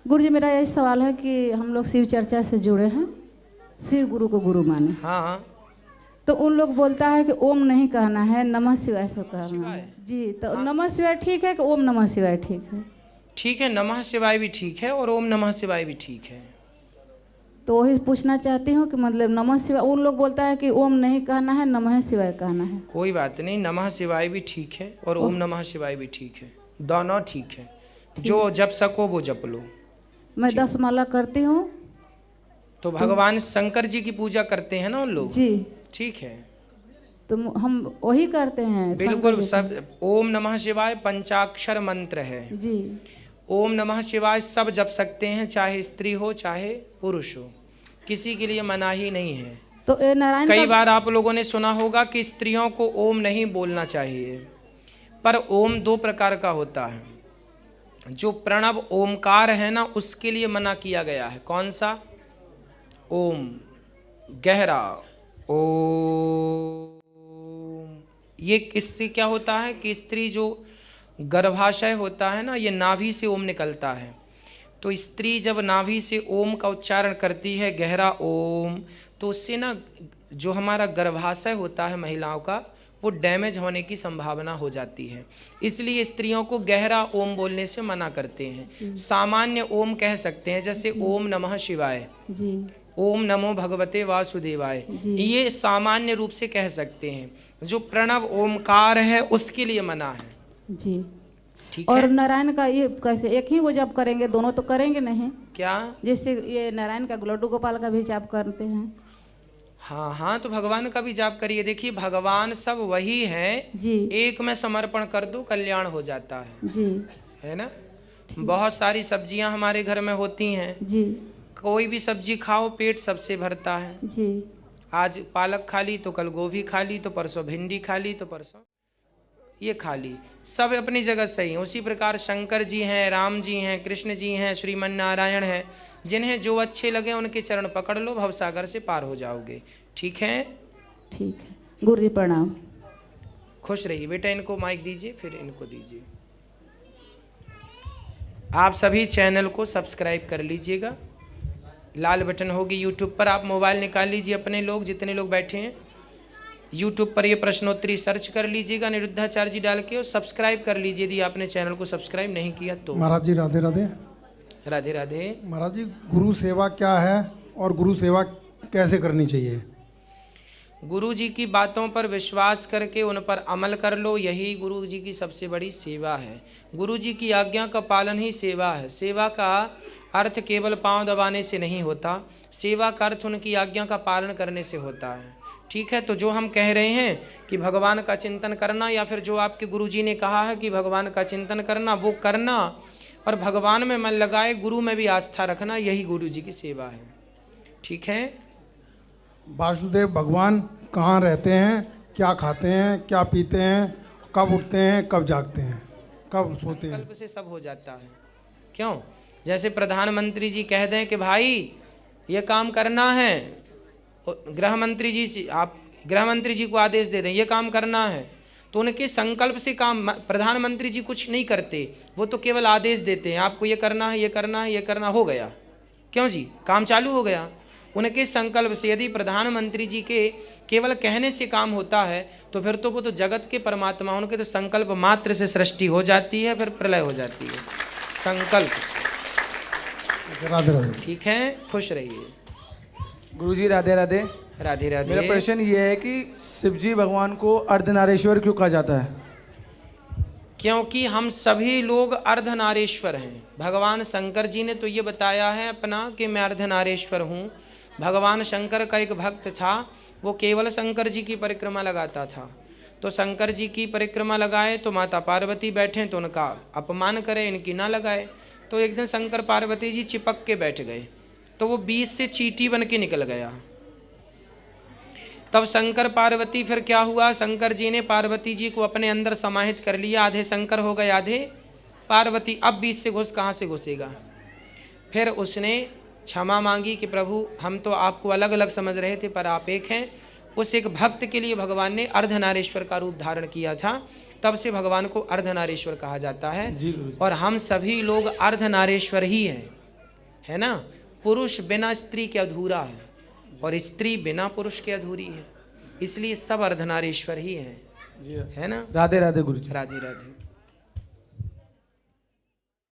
गुरुजी मेरा यही सवाल है कि हम लोग शिव चर्चा से जुड़े हैं, शिव गुरु को गुरु माने। हाँ, तो उन लोग बोलता है कि ओम नहीं कहना है, नमः शिवाय से कहना है जी। तो हाँ। नमः शिवाय ठीक है कि ओम नमः शिवाय ठीक है? ठीक है, नमः शिवाय भी ठीक है और ओम नमः शिवाय भी ठीक है। तो वही पूछना चाहती हूँ कि मतलब नमः शिवाय, उन लोग बोलता है कि ओम नहीं कहना है, नमः शिवाय कहना है। कोई बात नहीं, नमः शिवाय भी ठीक है और ओम नमः शिवाय भी ठीक है, दोनों ठीक है। जो जप सको वो जप लो। मैं 10 माला करती हूँ। तो भगवान शंकर जी की पूजा करते हैं ना उन लोग जी, ठीक है। तो हम वही करते हैं बिल्कुल सब। ओम नमः शिवाय पंचाक्षर मंत्र है जी। ओम नमः शिवाय सब जप सकते हैं, चाहे स्त्री हो चाहे पुरुष हो, किसी के लिए मनाही नहीं है। तो नारायण कई बार आप लोगों ने सुना होगा कि स्त्रियों को ओम नहीं बोलना चाहिए, पर ओम 2 प्रकार का होता है। जो प्रणव ओमकार है ना, उसके लिए मना किया गया है। कौन सा? ओम गहरा ओम। ये किससे क्या होता है कि स्त्री जो गर्भाशय होता है ना, ये नाभि से ओम निकलता है। तो स्त्री जब नाभि से ओम का उच्चारण करती है गहरा ओम, तो उससे ना जो हमारा गर्भाशय होता है महिलाओं का, वो डैमेज होने की संभावना हो जाती है। इसलिए स्त्रियों को गहरा ओम बोलने से मना करते हैं। सामान्य ओम कह सकते हैं, जैसे ओम नमः शिवाय जी, ओम नमो भगवते वासुदेवाय, ये सामान्य रूप से कह सकते हैं। जो प्रणव ओमकार है उसके लिए मना है जी। ठीक और है। नारायण का ये कैसे एक ही वो जप करेंगे? दोनों तो करेंगे नहीं? क्या? जैसे ये नारायण का लड्डू गोपाल का भी जाप करते हैं। हाँ हाँ, तो भगवान का भी जाप करिए। देखिए भगवान सब वही है जी एक में समर्पण कर दो कल्याण हो जाता जी है ना। बहुत सारी सब्जियां हमारे घर में होती हैं, जी कोई भी सब्जी खाओ पेट सबसे भरता है। जी। आज पालक खा ली तो कल गोभी खा ली, तो परसों भिंडी खा ली, तो परसों ये खा ली। सब अपनी जगह सही है। उसी प्रकार शंकर जी हैं, राम जी हैं, कृष्ण जी हैं, श्रीमन नारायण हैं। जिन्हें जो अच्छे लगे उनके चरण पकड़ लो, भवसागर से पार हो जाओगे। ठीक है? ठीक है गुरु जी, प्रणाम। खुश रहिए बेटा। इनको माइक दीजिए, फिर इनको दीजिए। आप सभी चैनल को सब्सक्राइब कर लीजिएगा, लाल बटन होगी यूट्यूब पर। आप मोबाइल निकाल लीजिए अपने, लोग जितने लोग बैठे हैं यूट्यूब पर ये प्रश्नोत्तरी सर्च कर लीजिएगा निरुद्धाचार्य जी डाल के, और सब्सक्राइब कर लीजिए यदि आपने चैनल को सब्सक्राइब नहीं किया तो। महाराज जी राधे राधे। राधे राधे। महाराज जी गुरु सेवा क्या है और गुरु सेवा कैसे करनी चाहिए? गुरु जी की बातों पर विश्वास करके उन पर अमल कर लो, यही गुरु जी की सबसे बड़ी सेवा है। गुरु जी की आज्ञा का पालन ही सेवा है। सेवा का अर्थ केवल पांव दबाने से नहीं होता, सेवा का अर्थ उनकी आज्ञा का पालन करने से होता है। ठीक है? तो जो हम कह रहे हैं कि भगवान का चिंतन करना, या फिर जो आपके गुरु जी ने कहा है कि भगवान का चिंतन करना, वो करना, और भगवान में मन लगाए, गुरु में भी आस्था रखना, यही गुरु जी की सेवा है। ठीक है? वासुदेव भगवान कहाँ रहते हैं, क्या खाते हैं, क्या पीते हैं, कब उठते हैं, कब जागते हैं, कब सोते हैं? संकल्प से सब हो जाता है। क्यों? जैसे प्रधानमंत्री जी कह दें कि भाई ये काम करना है, गृह मंत्री जी से आप गृह मंत्री जी को आदेश दे दें ये काम करना है, तो उनके संकल्प से काम, प्रधानमंत्री जी कुछ नहीं करते, वो तो केवल आदेश देते हैं आपको ये करना है, ये करना है, ये करना, हो गया। क्यों जी? काम चालू हो गया। उनके संकल्प से यदि प्रधानमंत्री जी के केवल कहने से काम होता है, तो फिर तो वो तो जगत के परमात्मा, उनके तो संकल्प मात्र से सृष्टि हो जाती है, फिर प्रलय हो जाती है संकल्प से। राधे राधे। ठीक है? खुश रहिए। गुरुजी राधे राधे। राधे राधे। मेरा प्रश्न ये है कि शिवजी भगवान को अर्धनारीश्वर क्यों कहा जाता है? क्योंकि हम सभी लोग अर्धनारीश्वर हैं। भगवान शंकर जी ने तो ये बताया है अपना कि मैं अर्धनारीश्वर हूँ। भगवान शंकर का एक भक्त था, वो केवल शंकर जी की परिक्रमा लगाता था। तो शंकर जी की परिक्रमा लगाए तो माता पार्वती बैठे तो उनका अपमान करे, इनकी ना लगाए। तो एक दिन शंकर पार्वती जी चिपक के बैठ गए, तो वो बीच से चींटी बन के निकल गया। तब शंकर पार्वती, फिर क्या हुआ, शंकर जी ने पार्वती जी को अपने अंदर समाहित कर लिया। आधे शंकर हो गए, आधे पार्वती। अब बीच से घुस कहाँ से घुसेगा? फिर उसने क्षमा मांगी कि प्रभु हम तो आपको अलग अलग समझ रहे थे, पर आप एक हैं। उस एक भक्त के लिए भगवान ने अर्धनारीश्वर का रूप धारण किया था। तब से भगवान को अर्धनारीश्वर कहा जाता है। और हम सभी लोग अर्धनारीश्वर ही हैं। है ना। पुरुष बिना स्त्री के अधूरा है और स्त्री बिना पुरुष के अधूरी है, इसलिए सब अर्धनारीश्वर ही हैं, जी है ना। राधे राधे गुरु जी। राधे राधे।